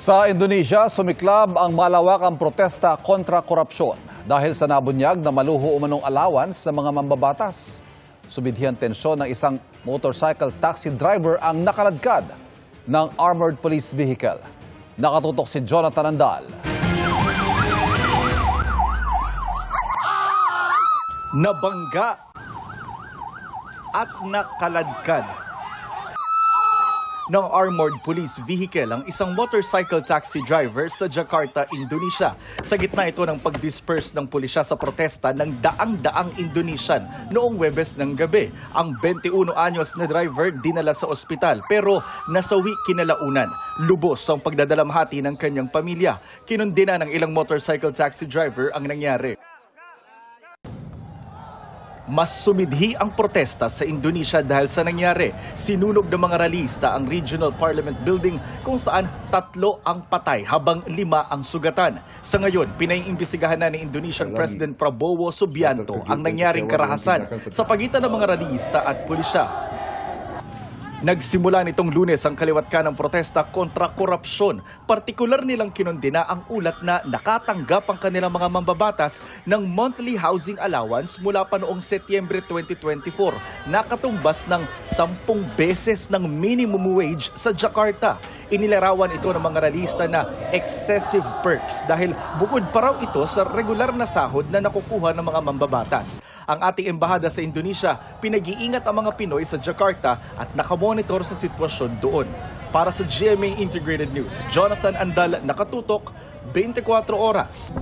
Sa Indonesia, sumiklab ang malawakang protesta kontra korupsyon dahil sa nabunyag na maluho umanong allowance ng mga mambabatas. Subidhi ang tensyon ng isang motorcycle taxi driver ang nakaladkad ng armored police vehicle. Nakatutok si Jonathan Andal. Nabangga at nakaladkad ng armored police vehicle ang isang motorcycle taxi driver sa Jakarta, Indonesia. Sa gitna ito ng pag-disperse ng pulisya sa protesta ng daang-daang Indonesian noong Huwebes ng gabi. Ang 21 anyos na driver dinala sa ospital pero nasawi kinalaunan. Lubos ang pagdadalamhati ng kanyang pamilya. Kinundina ng ilang motorcycle taxi driver ang nangyari. Mas sumidhi ang protesta sa Indonesia dahil sa nangyari. Sinunog ng mga ralista ang Regional Parliament Building kung saan 3 ang patay habang 5 ang sugatan. Sa ngayon, pinaiimbestigahan na ni Indonesian President Prabowo Subianto ang nangyaring karahasan sa pagitan ng mga ralista at pulisya. Nagsimula nitong Lunes ang kaliwat ng protesta kontra korupsyon. Partikular nilang kinundina ang ulat na nakatanggap ang kanilang mga mambabatas ng monthly housing allowance mula pa noong Setyembre 2024. Nakatumbas ng 10 beses ng minimum wage sa Jakarta. Inilarawan ito ng mga ralista na excessive perks dahil bukod pa raw ito sa regular na sahod na nakukuha ng mga mambabatas. Ang ating embahada sa Indonesia, pinag-iingat ang mga Pinoy sa Jakarta at nakamonitor sa sitwasyon doon. Para sa GMA Integrated News, Jonathan Andal, nakatutok, 24 oras.